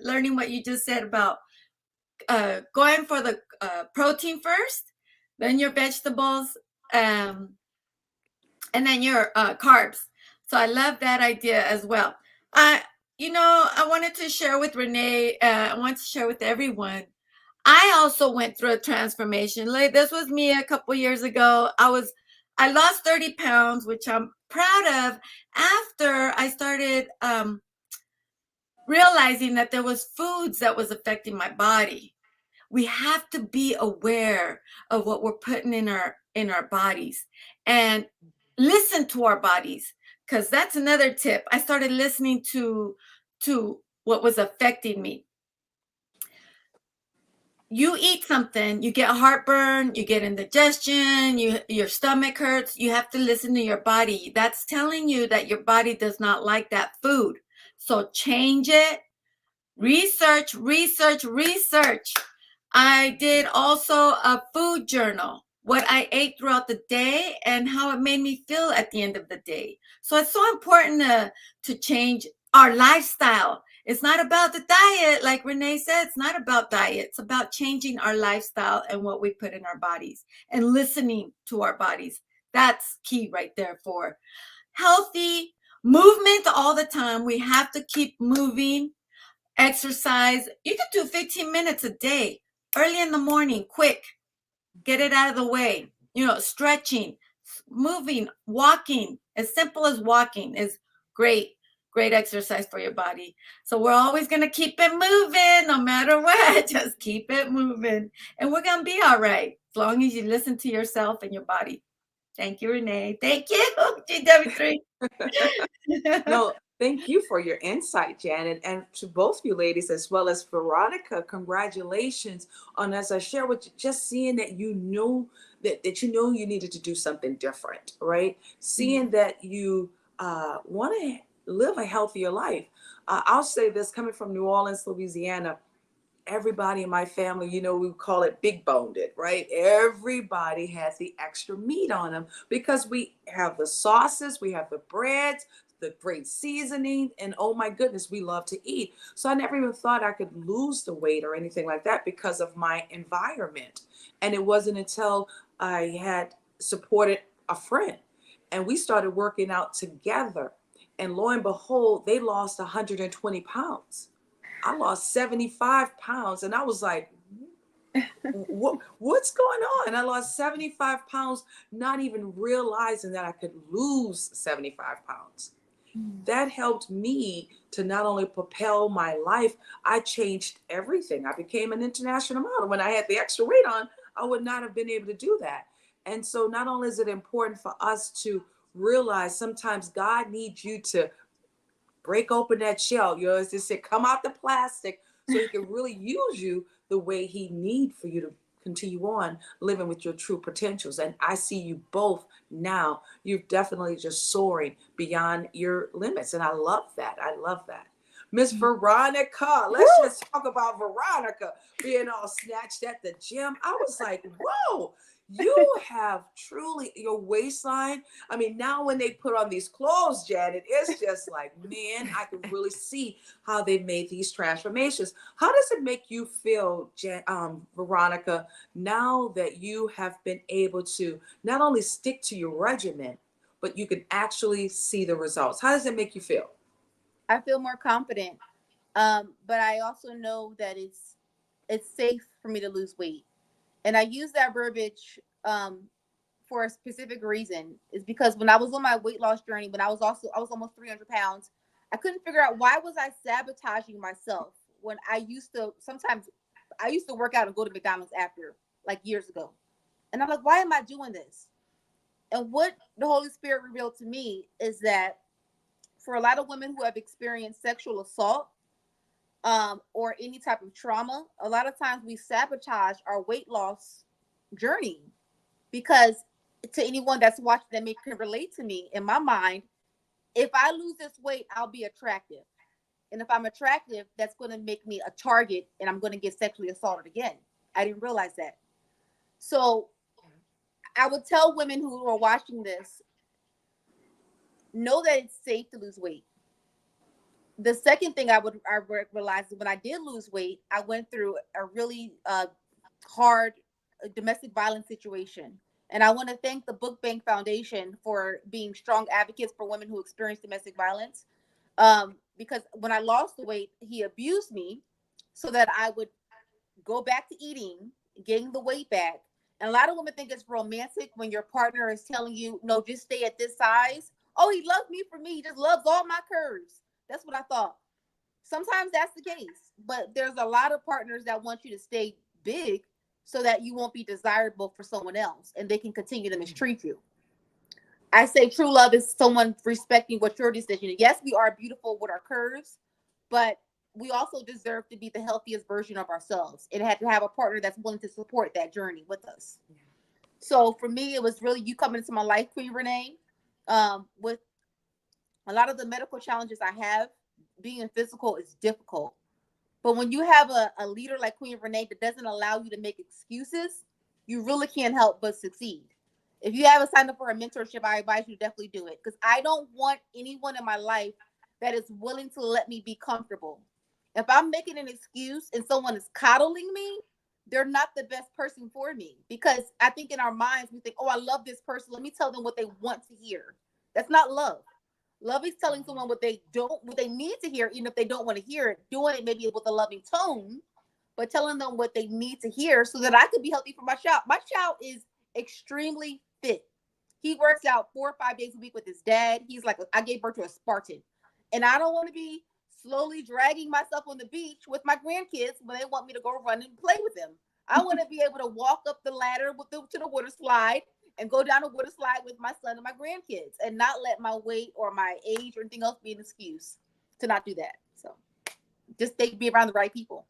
learning what you just said about going for the protein first, then your vegetables, and then your carbs. So I love that idea as well. I wanted to share with Renee, I want to share with everyone. I also went through a transformation. Like, this was me a couple years ago. I lost 30 pounds, which I'm proud of, after I started realizing that there was foods that was affecting my body. We have to be aware of what we're putting in our bodies and listen to our bodies, because that's another tip. I started listening to what was affecting me. You eat something, you get heartburn, you get indigestion, your stomach hurts. You have to listen to your body. That's telling you that your body does not like that food. So change it. Research, research, research. I did also a food journal, what I ate throughout the day and how it made me feel at the end of the day. So it's so important to change our lifestyle. It's not about the diet. Like Renee said, it's not about diet. It's about changing our lifestyle and what we put in our bodies and listening to our bodies. That's key right there for healthy movement all the time. We have to keep moving. Exercise. You can do 15 minutes a day, early in the morning, quick. Get it out of the way. Stretching, moving, walking. As simple as walking is great. Great exercise for your body. So we're always going to keep it moving no matter what. Just keep it moving. And we're going to be all right as long as you listen to yourself and your body. Thank you, Renee. Thank you, GW3. No, thank you for your insight, Janet, and to both you ladies, as well as Veronica. Congratulations on, as I share with you, just seeing that you knew that you needed to do something different, right? Seeing that you want to live a healthier life. I'll say this, coming from New Orleans, Louisiana. Everybody in my family, we call it big boned it, right? Everybody has the extra meat on them because we have the sauces, we have the breads, the great seasoning, and oh my goodness, we love to eat. So I never even thought I could lose the weight or anything like that because of my environment. And it wasn't until I had supported a friend and we started working out together. And lo and behold, they lost 120 pounds. I lost 75 pounds, and I was like, what's going on? I lost 75 pounds, not even realizing that I could lose 75 pounds. That helped me to not only propel my life, I changed everything. I became an international model. When I had the extra weight on, I would not have been able to do that. And so not only is it important for us to realize sometimes God needs you to break open that shell, as they said, come out the plastic so he can really use you the way he need for you to continue on living with your true potentials. And I see you both now. You're definitely just soaring beyond your limits. And I love that. I love that. Miss Veronica, let's just talk about Veronica being all snatched at the gym. I was like, whoa, You have truly your waistline. I mean, now when they put on these clothes, Janet, it's just like, man, I can really see how they made these transformations. How does it make you feel, Veronica, now that you have been able to not only stick to your regimen, but you can actually see the results? How does it make you feel? I feel more confident. But I also know that it's safe for me to lose weight. And I use that verbiage for a specific reason. Is because when I was on my weight loss journey, when I was almost 300 pounds, I couldn't figure out why was I sabotaging myself when I used to work out and go to McDonald's after, like years ago. And I'm like, why am I doing this? And what the Holy Spirit revealed to me is that for a lot of women who have experienced sexual assault, or any type of trauma, a lot of times we sabotage our weight loss journey because, to anyone that's watching that can relate to me, in my mind, if I lose this weight, I'll be attractive. And if I'm attractive, that's going to make me a target and I'm going to get sexually assaulted again. I didn't realize that. So I would tell women who are watching this, know that it's safe to lose weight. The second thing I realized is when I did lose weight, I went through a really hard domestic violence situation. And I want to thank the Book Bank Foundation for being strong advocates for women who experience domestic violence. Because when I lost the weight, he abused me so that I would go back to eating, gain the weight back. And a lot of women think it's romantic when your partner is telling you, no, just stay at this size. Oh, he loves me for me. He just loves all my curves. That's what I thought. Sometimes that's the case, but there's a lot of partners that want you to stay big so that you won't be desirable for someone else and they can continue to mistreat you. I say true love is someone respecting what your decision is. Yes, we are beautiful with our curves, but we also deserve to be the healthiest version of ourselves. It had to have a partner that's willing to support that journey with us. So for me, it was really you coming into my life, Queen Renee, with a lot of the medical challenges I have. Being physical is difficult. But when you have a leader like Queen Renee that doesn't allow you to make excuses, you really can't help but succeed. If you haven't signed up for a mentorship, I advise you to definitely do it, because I don't want anyone in my life that is willing to let me be comfortable. If I'm making an excuse and someone is coddling me, they're not the best person for me, because I think in our minds, we think, oh, I love this person. Let me tell them what they want to hear. That's not love. Love is telling someone what they need to hear, even if they don't want to hear it, doing it maybe with a loving tone, but telling them what they need to hear so that I could be healthy for my child. My child is extremely fit. He works out 4 or 5 days a week with his dad. He's like, I gave birth to a Spartan. And I don't want to be slowly dragging myself on the beach with my grandkids when they want me to go run and play with them. I want to be able to walk up the ladder to the water slide and go down the water slide with my son and my grandkids, and not let my weight or my age or anything else be an excuse to not do that. So just be around the right people.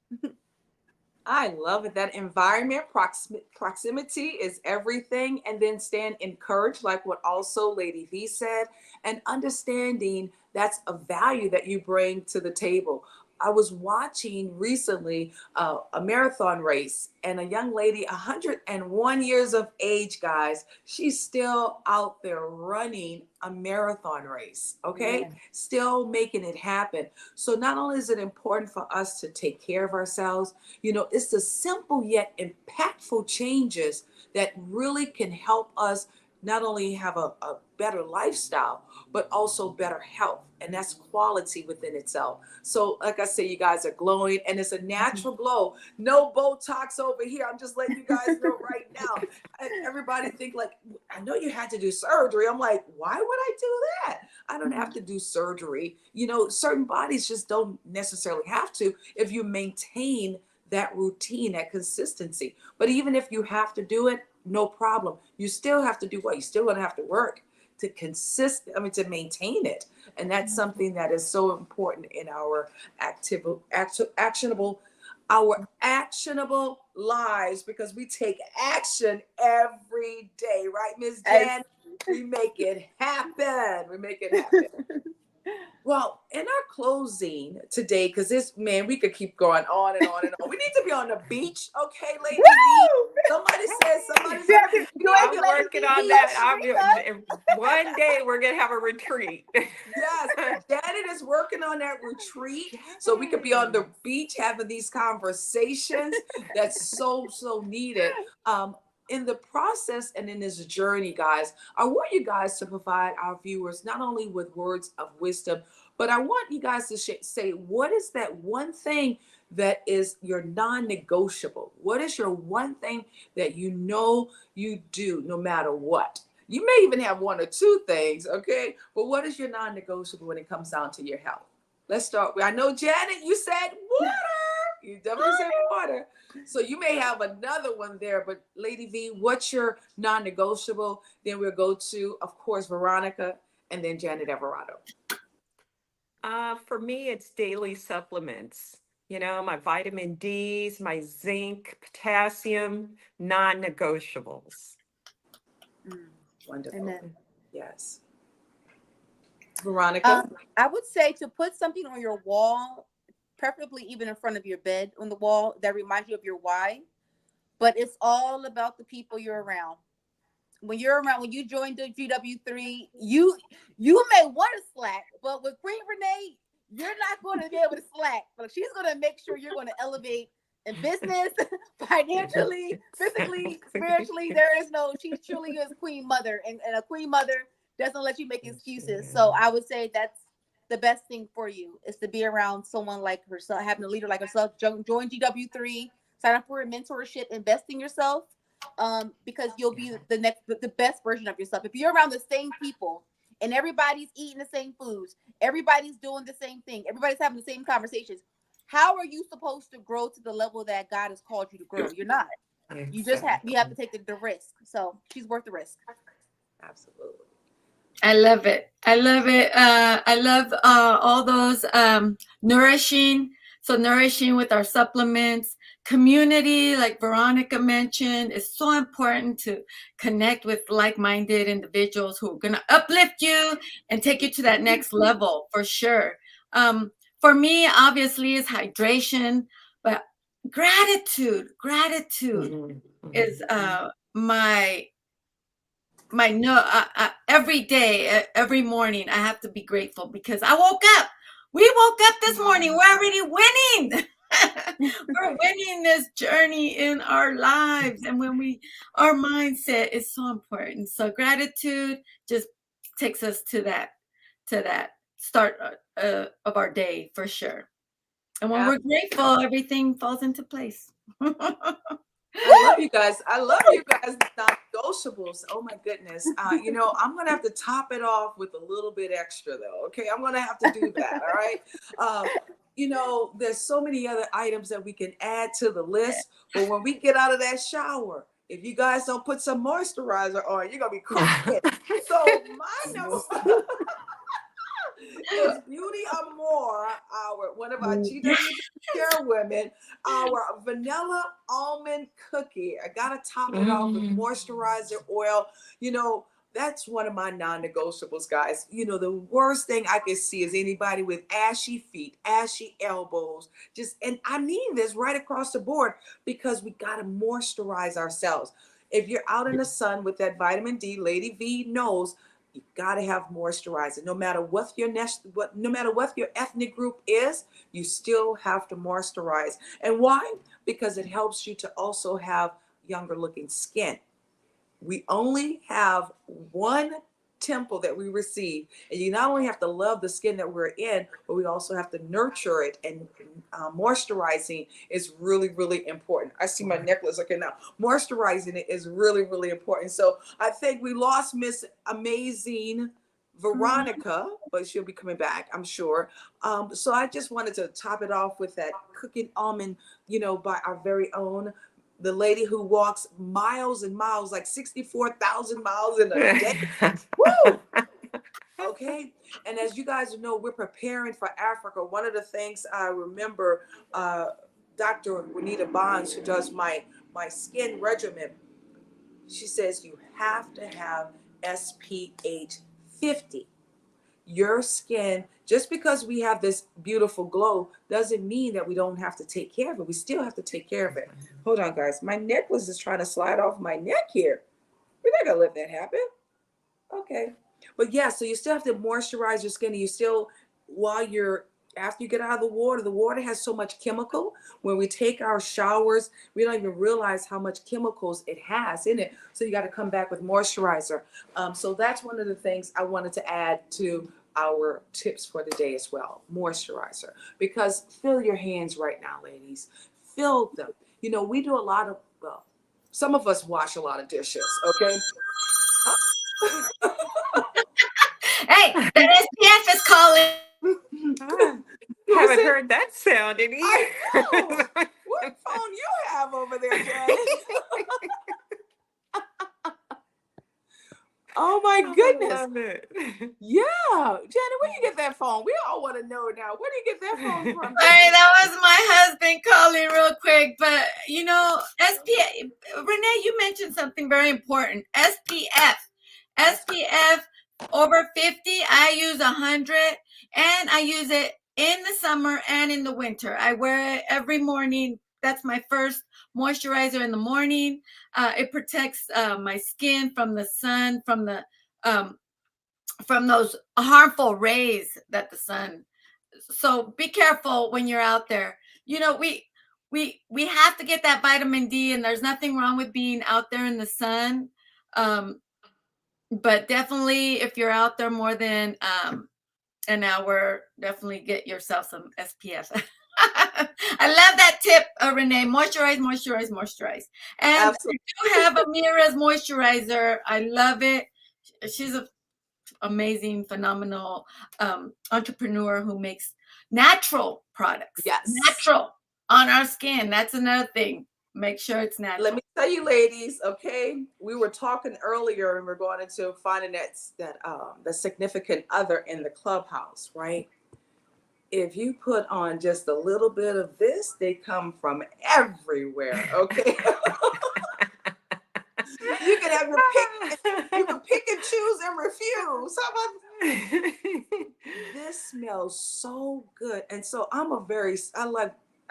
I love it. That environment, proximity is everything. And then staying encouraged, like what also Lady V said, and understanding that's a value that you bring to the table. I was watching recently a marathon race, and a young lady, 101 years of age, guys, she's still out there running a marathon race, okay? Yeah. Still making it happen. So not only is it important for us to take care of ourselves, you know, it's the simple yet impactful changes that really can help us not only have a better lifestyle, but also better health. And that's quality within itself. So like I said, you guys are glowing, and it's a natural glow. No Botox over here. I'm just letting you guys know right now. Everybody think like, I know you had to do surgery. I'm like, why would I do that? I don't have to do surgery. You know, certain bodies just don't necessarily have to if you maintain that routine, that consistency. But even if you have to do it, no problem. You still have to do what? You still gonna have to work to maintain it. And that's something that is so important in our actionable lives, because we take action every day, right, Ms. Jan? We make it happen. Well, in our closing today, because this, man, we could keep going on and on and on. We need to be on the beach, okay, Lady V? Somebody said, somebody said, we need to I'm be working on that. One day we're gonna have a retreat. Yes, Janet is working on that retreat so we could be on the beach having these conversations. That's so needed. In the process and in this journey, guys, I want you guys to provide our viewers not only with words of wisdom, but I want you guys to say, what is that one thing that is your non-negotiable? What is your one thing that you know you do no matter what? You may even have one or two things, okay? But what is your non-negotiable when it comes down to your health? Let's start with, I know, Janet, you said water. You definitely said water. So you may have another one there, but Lady V, what's your non-negotiable? Then we'll go to, of course, Veronica and then Janet Everardo. For me, it's daily supplements. You know, my vitamin D's, my zinc, potassium, non-negotiables. Wonderful. Amen. Yes. Veronica? I would say to put something on your wall, preferably even in front of your bed on the wall, that reminds you of your why. But it's all about the people you're around. When you join the GW3, you may want to slack, but with Queen Renee, you're not going to be able to slack. But she's going to make sure you're going to elevate in business, financially, physically, spiritually. She's truly is Queen Mother, and a Queen Mother doesn't let you make excuses. So I would say that's the best thing for you, is to be around someone like herself, having a leader like herself. Join GW3, sign up for a mentorship, invest in yourself. Because you'll be the best version of yourself. If you're around the same people and everybody's eating the same foods, everybody's doing the same thing, everybody's having the same conversations, how are you supposed to grow to the level that God has called you to grow? You're not. You just have to take the risk. So she's worth the risk. Absolutely. I love it. I love all those nourishing with our supplements. Community, like Veronica mentioned, is so important to connect with like-minded individuals who are going to uplift you and take you to that next level, for sure. For me, obviously, is hydration, but gratitude is my no. Every day, every morning, I have to be grateful because I woke up. We woke up this morning. We're already winning. We're winning this journey in our lives, and our mindset is so important. So gratitude just takes us to that start of our day, for sure. And when we're grateful, everything falls into place. I love you guys. Non-negotiables. Oh my goodness. I'm gonna have to top it off with a little bit extra though. Okay, I'm gonna have to do that. All right. There's so many other items that we can add to the list, but when we get out of that shower, if you guys don't put some moisturizer on, you're gonna be crying. So my number is Beauty Amore, one of our GW chairwomen, our vanilla almond cookie. I gotta top it off with moisturizer oil. That's one of my non-negotiables, guys. The worst thing I can see is anybody with ashy feet, ashy elbows. And I mean this right across the board, because we gotta moisturize ourselves. If you're out in the sun with that vitamin D, Lady V knows, you gotta have moisturizer. No matter what your ethnic group is, you still have to moisturize. And why? Because it helps you to also have younger looking skin. We only have one temple that we receive, and you not only have to love the skin that we're in, but we also have to nurture it, and moisturizing is really, really important. I see my necklace. Okay, now moisturizing it is really, really important. So I think we lost Miss Amazing Veronica, but she'll be coming back, I'm sure. So I just wanted to top it off with that cooking almond, by our very own, the lady who walks miles and miles, like 64,000 miles in a day. Woo! Okay. And as you guys know, we're preparing for Africa. One of the things I remember, Dr. Juanita Bonds, who does my skin regimen, she says you have to have SPH 50. your skin, just because we have this beautiful glow, doesn't mean that we don't have to take care of it. We still have to take care of it. Hold on, guys. My necklace is trying to slide off my neck here. We're not gonna let that happen. Okay. But yeah, so you still have to moisturize your skin. And you still, while you're, after you get out of the water has so much chemical. When we take our showers, we don't even realize how much chemicals it has in it. So you got to come back with moisturizer. So that's one of the things I wanted to add to our tips for the day as well. Moisturizer. Because fill your hands right now, ladies. Fill them. You know, we do a lot of, well, some of us wash a lot of dishes, okay? Hey, the SPF is calling. Haven't heard that sound in I years. know. What phone you have over there, Janet? Oh my goodness. I love it. Yeah. Janet, where you get that phone? We all want to know now. Where do you get that phone from? Sorry, that was my husband calling real quick. But you know, SPF. Renee, you mentioned something very important. SPF over 50. I use 100, and I use it in the summer and in the winter. I wear it every morning. That's my first moisturizer in the morning. It protects my skin from the sun, from those harmful rays that the sun. So be careful when you're out there. You know, we have to get that vitamin D, and there's nothing wrong with being out there in the sun. But definitely, if you're out there more than an hour, definitely get yourself some SPF. I love that tip, Renee. Moisturize, moisturize, moisturize. And Absolutely. I do have Amira's moisturizer. I love it. She's an amazing, phenomenal entrepreneur who makes natural products. Yes. Natural on our skin. That's another thing. Make sure it's natural. Let me tell you, ladies, okay? We were talking earlier and we're going into finding that the significant other in the clubhouse, right? If you put on just a little bit of this, they come from everywhere, okay? You can have your pick. You can pick and choose and refuse. How about this? Smells so good, and so I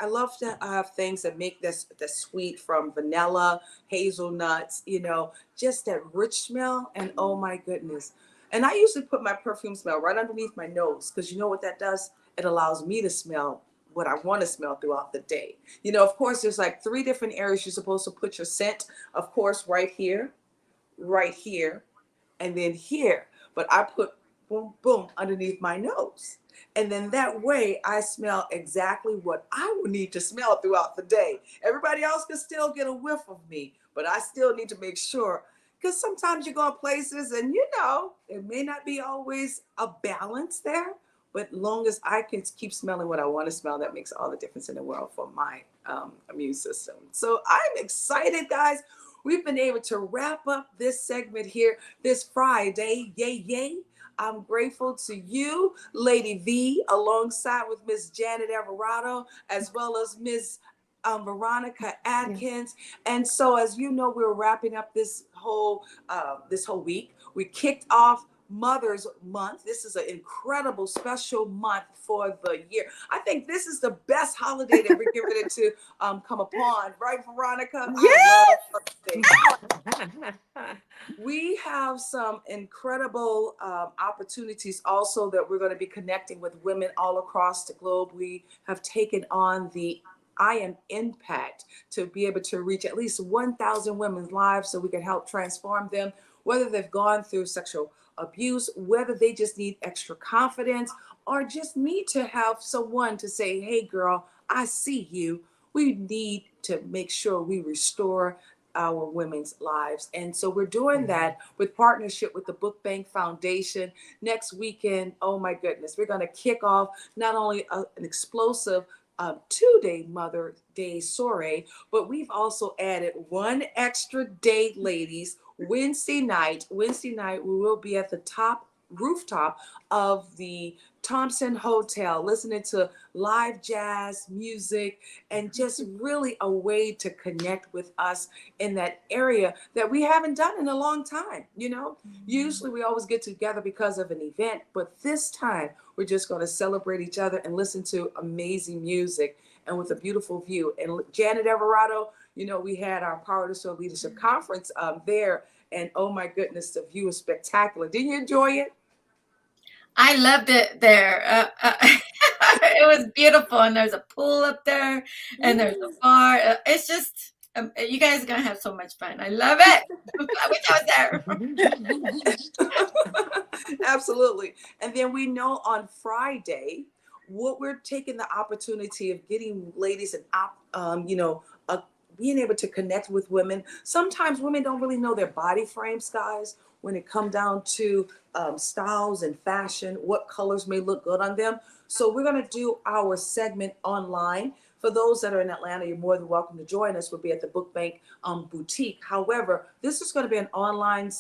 love to have things that make this the sweet, from vanilla, hazelnuts, you know, just that rich smell. And oh my goodness. And I usually put my perfume smell right underneath my nose, because you know what that does? It allows me to smell what I want to smell throughout the day. You know, of course, there's like 3 different areas you're supposed to put your scent. Of course, right here, and then here. But I put boom, boom underneath my nose. And then that way I smell exactly what I would need to smell throughout the day. Everybody else can still get a whiff of me, but I still need to make sure, because sometimes you go places and, you know, it may not be always a balance there, but long as I can keep smelling what I want to smell, that makes all the difference in the world for my immune system. So I'm excited, guys. We've been able to wrap up this segment here this Friday. Yay, yay. I'm grateful to you, Lady V, alongside with Miss Janet Alvarado, as well as Miss Veronica Atkins. And so, as you know, we're wrapping up this whole week. We kicked off Mother's Month. This is an incredible special month for the year. I think this is the best holiday that we're getting ready to come upon, right, Veronica? Yes. We have some incredible opportunities also that we're going to be connecting with women all across the globe. We have taken on the I Am Impact to be able to reach at least 1,000 women's lives so we can help transform them, whether they've gone through sexual abuse, whether they just need extra confidence, or just need to have someone to say, hey, girl, I see you. We need to make sure we restore our women's lives. And so we're doing that with partnership with the Book Bank Foundation. Next weekend, oh my goodness, we're going to kick off not only an explosive 2-day Mother's Day soiree, but we've also added one extra day, ladies. Wednesday night, we will be at the top rooftop of the Thompson Hotel, listening to live jazz music, and just really a way to connect with us in that area that we haven't done in a long time. You know, usually we always get together because of an event, but this time we're just going to celebrate each other and listen to amazing music and with a beautiful view. And Janet Everardo, you know, we had our Power to Soul Leadership Conference there, and oh my goodness, the view is spectacular. Didn't you enjoy it? I loved it there. It was beautiful, and there's a pool up there, and there's a bar. It's just, you guys are gonna have so much fun. I love it. I wish I was there. Absolutely. And then we know on Friday, what we're taking the opportunity of getting ladies and being able to connect with women. Sometimes women don't really know their body frames, guys, when it come down to styles and fashion, what colors may look good on them. So we're going to do our segment online. For those that are in Atlanta, you're more than welcome to join us. We'll be at the Book Bank Boutique. However, this is going to be an online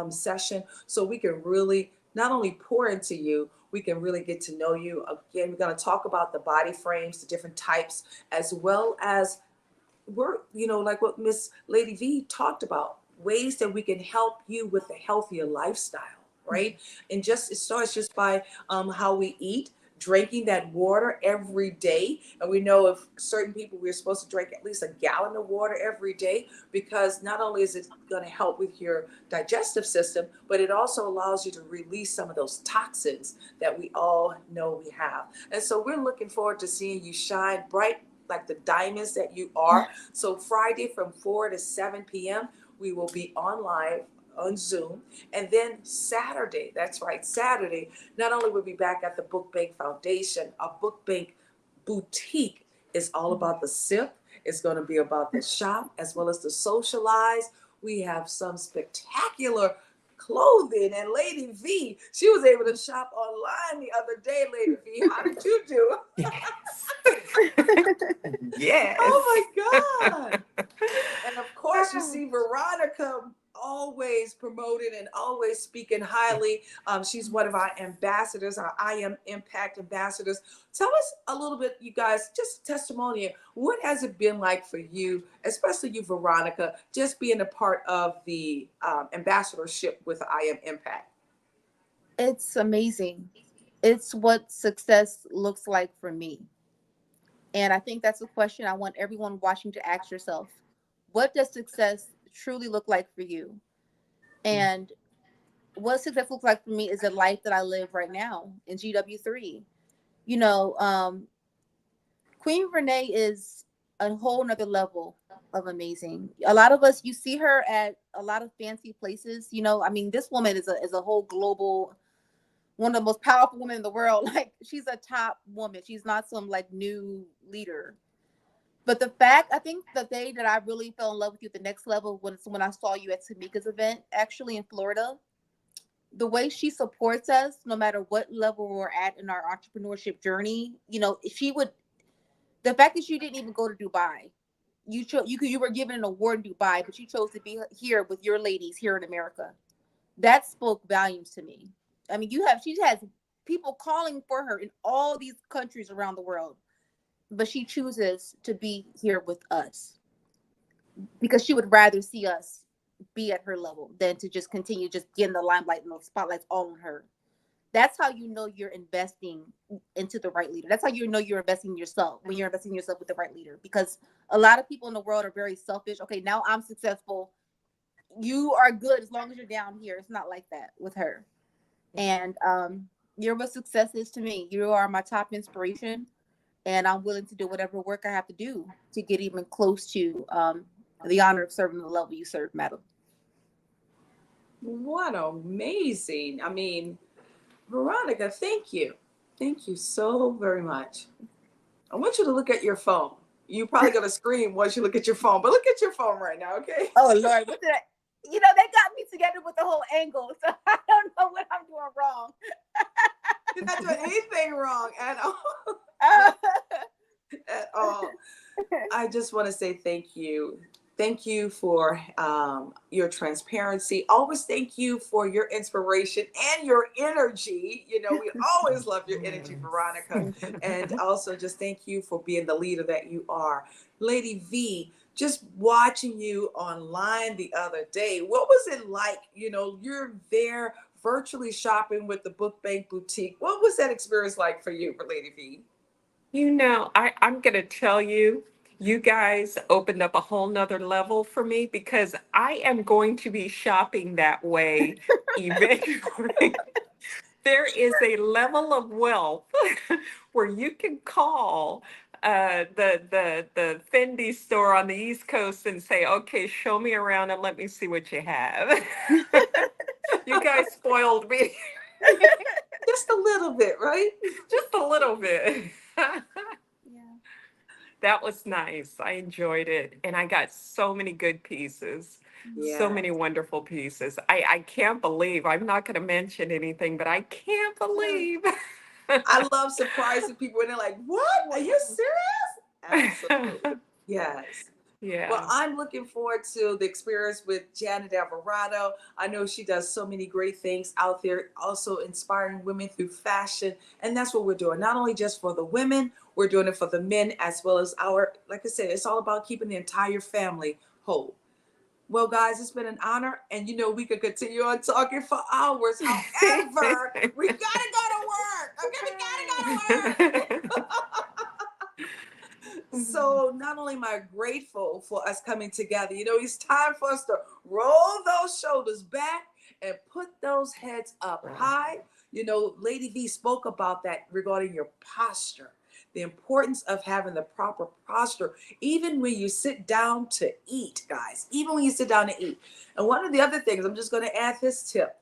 session, so we can really not only pour into you, we can really get to know you. Again, we're going to talk about the body frames, the different types, as well as like what Miss Lady V talked about, ways that we can help you with a healthier lifestyle, right? And it starts just by how we eat, drinking that water every day. And we know if certain people, we're supposed to drink at least a gallon of water every day, because not only is it going to help with your digestive system, but it also allows you to release some of those toxins that we all know we have. And so we're looking forward to seeing you shine bright like the diamonds that you are. So Friday from 4 to 7 p.m., we will be on live on Zoom. And then Saturday, that's right, Saturday, not only will we be back at the Book Bank Foundation, our Book Bank Boutique is all about the sip. It's going to be about the shop as well as the socialize. We have some spectacular clothing, and Lady V, she was able to shop online the other day. Lady V, how did you do? Yes. Oh my God. And of course, you see Veronica always promoting and always speaking highly. She's one of our ambassadors, our I Am Impact ambassadors. Tell us a little bit, you guys, just testimonial. What has it been like for you, especially you, Veronica, just being a part of the ambassadorship with I Am Impact? It's amazing. It's what success looks like for me. And I think that's a question I want everyone watching to ask yourself. What does success truly look like for you? And what success looks like for me is a life that I live right now in GW3. You know, Queen Renee is a whole nother level of amazing. A lot of us, you see her at a lot of fancy places. You know, I mean, this woman is a whole global, one of the most powerful women in the world. Like, she's a top woman. She's not some like new leader. But the fact, I think the day that I really fell in love with you at the next level was when I saw you at Tamika's event, actually in Florida. The way she supports us, no matter what level we're at in our entrepreneurship journey, you know, the fact that you didn't even go to Dubai, you were given an award in Dubai, but you chose to be here with your ladies here in America. That spoke volumes to me. I mean, she has people calling for her in all these countries around the world, but she chooses to be here with us because she would rather see us be at her level than to just continue just getting the limelight and the spotlights all on her. That's how you know you're investing into the right leader. That's how you know you're investing in yourself, when you're investing in yourself with the right leader. Because a lot of people in the world are very selfish. Okay, now I'm successful. You are good as long as you're down here. It's not like that with her. And you're what success is to me. You are my top inspiration. And I'm willing to do whatever work I have to do to get even close to the honor of serving the level you serve, madam. What amazing. I mean, Veronica, thank you. Thank you so very much. I want you to look at your phone. You're probably going to scream once you look at your phone, but look at your phone right now, okay? Oh, Lord. What did I? You know, they got me together with the whole angle, so I don't know what I'm doing wrong. You're not doing anything wrong at all. At all. I just want to say thank you Thank you for your transparency. Always thank you for your inspiration and your energy. You know, we always love your energy, Veronica. And also just thank you for being the leader that you are. Lady V, just watching you online the other day, what was it like? You know, you're there virtually shopping with the Book Bank Boutique. What was that experience like for you, Lady V? You know, I'm going to tell you, you guys opened up a whole nother level for me because I am going to be shopping that way eventually. There is a level of wealth where you can call the Fendi store on the East Coast and say, okay, show me around and let me see what you have. You guys spoiled me. Just a little bit, right? Just a little bit. Yeah. That was nice. I enjoyed it. And I got so many good pieces, so Yeah. many wonderful pieces. I can't believe, I'm not going to mention anything, but I can't believe. I love surprising people and they're like, what? Are you serious? Absolutely. Yes. Well, Yeah. I'm looking forward to the experience with Janet Alvarado. I know she does so many great things out there, also inspiring women through fashion. And that's what we're doing. Not only just for the women, we're doing it for the men as well as our, like I said, it's all about keeping the entire family whole. Well, guys, it's been an honor. And you know, we could continue on talking for hours. However, we gotta go to work. Okay, we gotta go to work. So not only am I grateful for us coming together, you know, it's time for us to roll those shoulders back and put those heads up high. You know, Lady V spoke about that regarding your posture, the importance of having the proper posture, even when you sit down to eat, guys, even when you sit down to eat. And one of the other things, I'm just going to add this tip.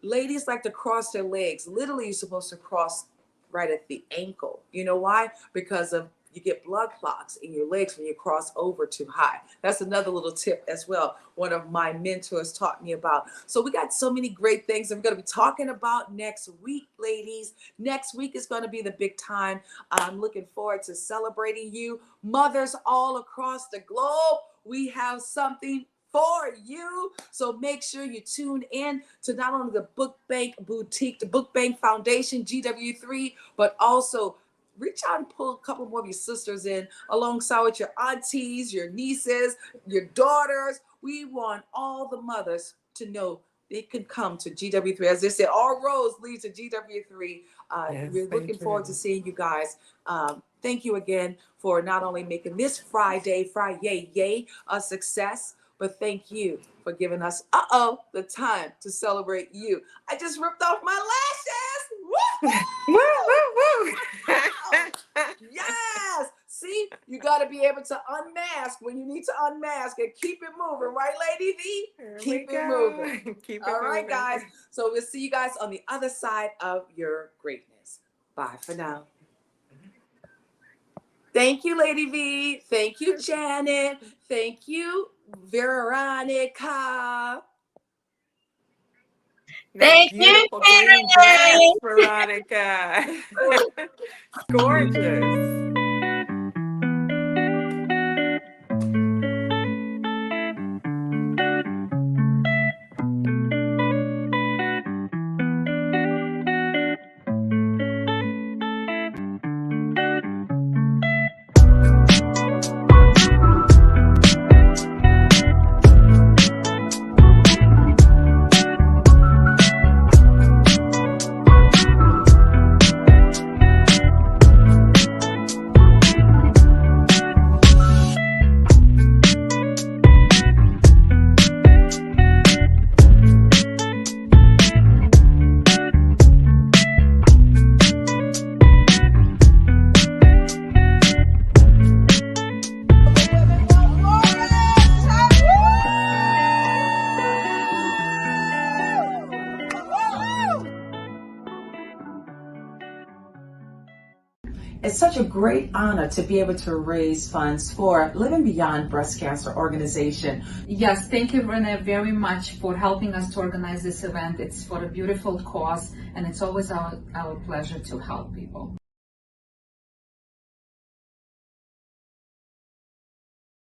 Ladies like to cross their legs. Literally, you're supposed to cross right at the ankle. You know why? Because of you get blood clots in your legs when you cross over too high. That's another little tip as well. One of my mentors taught me about. So we got so many great things that we're going to be talking about next week, ladies. Next week is going to be the big time. I'm looking forward to celebrating you. Mothers all across the globe, we have something for you. So make sure you tune in to not only the Book Bank Boutique, the Book Bank Foundation, GW3, but also reach out and pull a couple more of your sisters in alongside with your aunties, your nieces, your daughters. We want all the mothers to know they can come to GW3. As they said, all roads lead to GW3. Yes, We're looking thank forward to you. seeing you guys. Thank you again for not only making this Friday, a success, but thank you for giving us, the time to celebrate you. I just ripped off my lashes. Woo, Woo-hoo! woo, woo. Yes. See, you got to be able to unmask when you need to unmask and keep it moving, right, Lady V? Here we Keep it go. moving. Keep it All right, moving. guys. So we'll see you guys on the other side of your greatness. Bye for now. Thank you, Lady V. Thank you, Janet. Thank you, Veronica. That Thank you, beautiful green dress, Renee. Veronica. Gorgeous. It's such a great honor to be able to raise funds for Living Beyond Breast Cancer Organization. Yes, thank you, Renee, very much for helping us to organize this event. It's for a beautiful cause, and it's always our pleasure to help people.